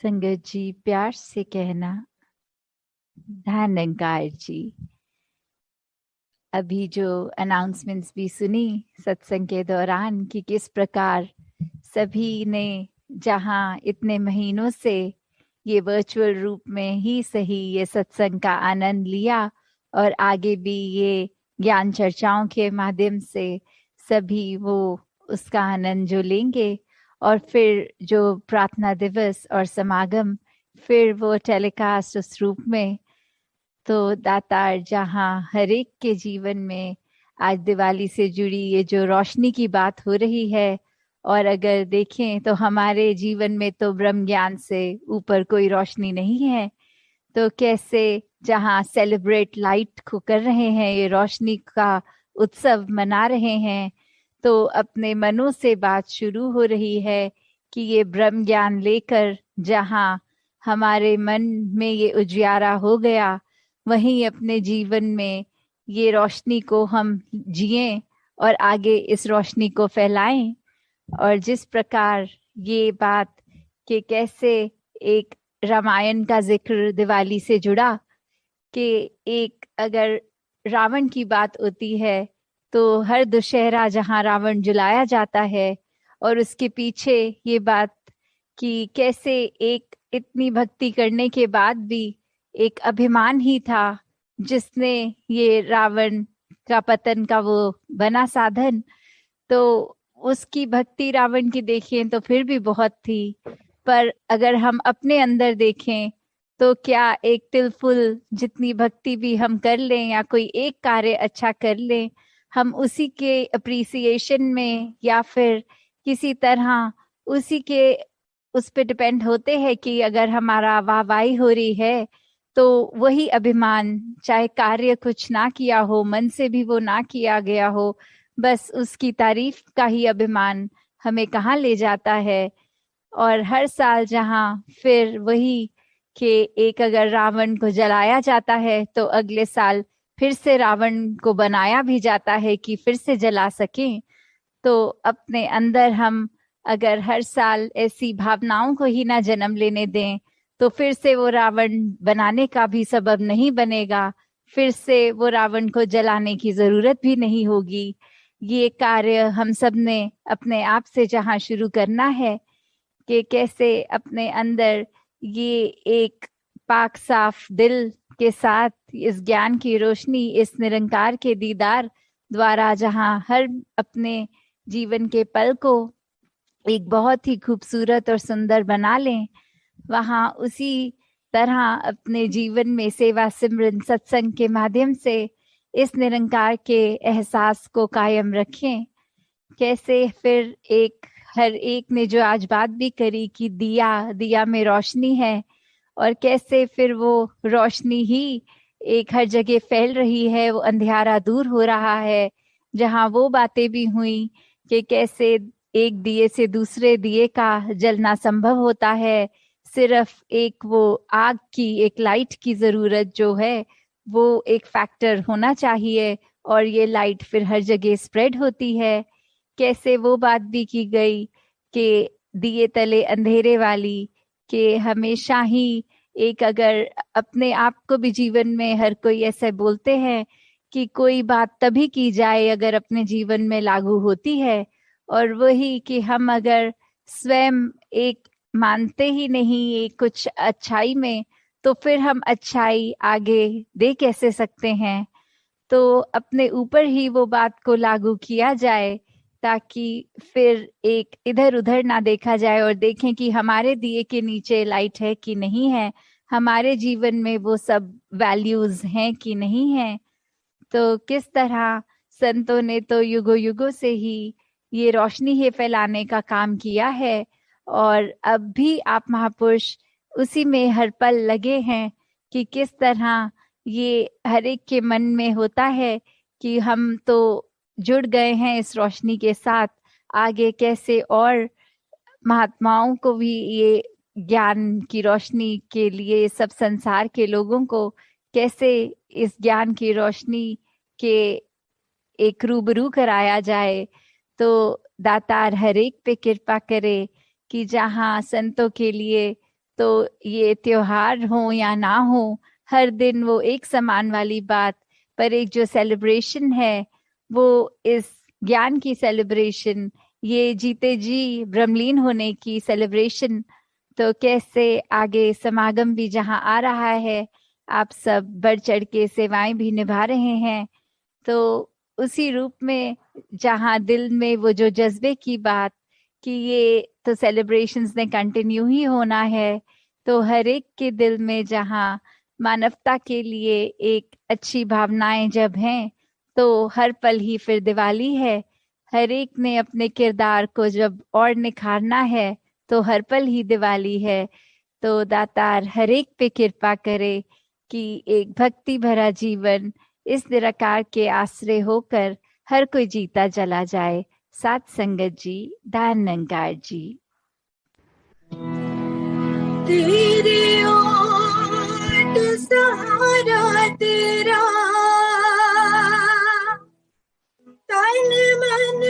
संगत जी, प्यार से कहना धन्यकार जी। अभी जो अनाउंसमेंट्स भी सुनी सत्संग के दौरान कि किस प्रकार सभी ने जहां इतने महीनों से ये वर्चुअल रूप में ही सही ये सत्संग का आनंद लिया और आगे भी ये ज्ञान चर्चाओं के माध्यम से सभी वो उसका आनंद जो लेंगे और फिर जो प्रार्थना दिवस और समागम फिर वो टेलीकास्ट उस रूप में। तो दातार जहाँ हर एक के जीवन में आज दिवाली से जुड़ी ये जो रोशनी की बात हो रही है, और अगर देखें तो हमारे जीवन में तो ब्रह्म ज्ञान से ऊपर कोई रोशनी नहीं है, तो कैसे जहाँ सेलिब्रेट लाइट को कर रहे हैं, ये रोशनी का उत्सव मना रहे हैं, तो अपने मनों से बात शुरू हो रही है कि ये ब्रह्म ज्ञान लेकर जहाँ हमारे मन में ये उजियारा हो गया, वहीं अपने जीवन में ये रोशनी को हम जिएं और आगे इस रोशनी को फैलाएं। और जिस प्रकार ये बात कि कैसे एक रामायण का जिक्र दिवाली से जुड़ा कि एक अगर रावण की बात होती है तो हर दुशहरा जहां रावण जलाया जाता है, और उसके पीछे ये बात कि कैसे एक इतनी भक्ति करने के बाद भी एक अभिमान ही था जिसने ये रावण का पतन का वो बना साधन। तो उसकी भक्ति रावण की देखें तो फिर भी बहुत थी, पर अगर हम अपने अंदर देखें तो क्या एक तिलफुल जितनी भक्ति भी हम कर लें या कोई एक कार्य अच्छा कर लें, हम उसी के अप्रिसिएशन में या फिर किसी तरह उसी के उस पे डिपेंड होते हैं कि अगर हमारा वाहवाही हो रही है तो वही अभिमान, चाहे कार्य कुछ ना किया हो, मन से भी वो ना किया गया हो, बस उसकी तारीफ का ही अभिमान हमें कहाँ ले जाता है। और हर साल जहाँ फिर वही कि एक अगर रावण को जलाया जाता है तो अगले साल फिर से रावण को बनाया भी जाता है कि फिर से जला सकें। तो अपने अंदर हम अगर हर साल ऐसी भावनाओं को ही ना जन्म लेने दें तो फिर से वो रावण बनाने का भी सबब नहीं बनेगा, फिर से वो रावण को जलाने की जरूरत भी नहीं होगी। ये कार्य हम सब ने अपने आप से जहाँ शुरू करना है कि कैसे अपने अंदर ये एक पाक साफ दिल के साथ इस ज्ञान की रोशनी, इस निरंकार के दीदार द्वारा जहाँ हर अपने जीवन के पल को एक बहुत ही खूबसूरत और सुंदर बना लें, वहाँ उसी तरह अपने जीवन में सेवा सिमरन सत्संग के माध्यम से इस निरंकार के एहसास को कायम रखें। कैसे फिर एक हर एक ने जो आज बात भी करी कि दिया दिया में रोशनी है, और कैसे फिर वो रोशनी ही एक हर जगह फैल रही है, वो अंधियारा दूर हो रहा है। जहाँ वो बातें भी हुई कि कैसे एक दिए से दूसरे दिए का जलना संभव होता है, सिर्फ एक वो आग की, एक लाइट की जरूरत जो है वो एक फैक्टर होना चाहिए, और ये लाइट फिर हर जगह स्प्रेड होती है। कैसे वो बात भी की गई कि दिए तले अंधेरे वाली, कि हमेशा ही एक अगर अपने आप को भी जीवन में हर कोई ऐसे बोलते हैं कि कोई बात तभी की जाए अगर अपने जीवन में लागू होती है, और वही कि हम अगर स्वयं एक मानते ही नहीं एक कुछ अच्छाई में, तो फिर हम अच्छाई आगे दे कैसे सकते हैं। तो अपने ऊपर ही वो बात को लागू किया जाए ताकि फिर एक इधर उधर ना देखा जाए और देखें कि हमारे दिए के नीचे लाइट है कि नहीं है, हमारे जीवन में वो सब वैल्यूज हैं कि नहीं है। तो किस तरह संतों ने तो युगों युगों से ही ये रोशनी ही फैलाने का काम किया है, और अब भी आप महापुरुष उसी में हर पल लगे हैं कि किस तरह ये हर एक के मन में होता है कि हम तो जुड़ गए हैं इस रोशनी के साथ, आगे कैसे और महात्माओं को भी ये ज्ञान की रोशनी के लिए, सब संसार के लोगों को कैसे इस ज्ञान की रोशनी के एक रूबरू कराया जाए। तो दातार हर एक पे कृपा करे कि जहाँ संतों के लिए तो ये त्योहार हो या ना हो, हर दिन वो एक समान वाली बात, पर एक जो सेलिब्रेशन है वो इस ज्ञान की सेलिब्रेशन, ये जीते जी ब्रह्मलीन होने की सेलिब्रेशन। तो कैसे आगे समागम भी जहाँ आ रहा है, आप सब बढ़ चढ़ के सेवाएं भी निभा रहे हैं, तो उसी रूप में जहाँ दिल में वो जो जज्बे की बात कि ये तो सेलिब्रेशंस ने कंटिन्यू ही होना है, तो हर एक के दिल में जहाँ मानवता के लिए एक अच्छी भावनाएं जब हैं, तो हर पल ही फिर दिवाली है। हर एक ने अपने किरदार को जब और निखारना है, तो हर पल ही दिवाली है। तो दातार हर एक पे कृपा करे कि एक भक्ति भरा जीवन इस निराकार के आश्रय होकर हर कोई जीता चला जाए। सात संगत जी, दानंगार जी। तेरे ओट सहारा तेरा, तन मन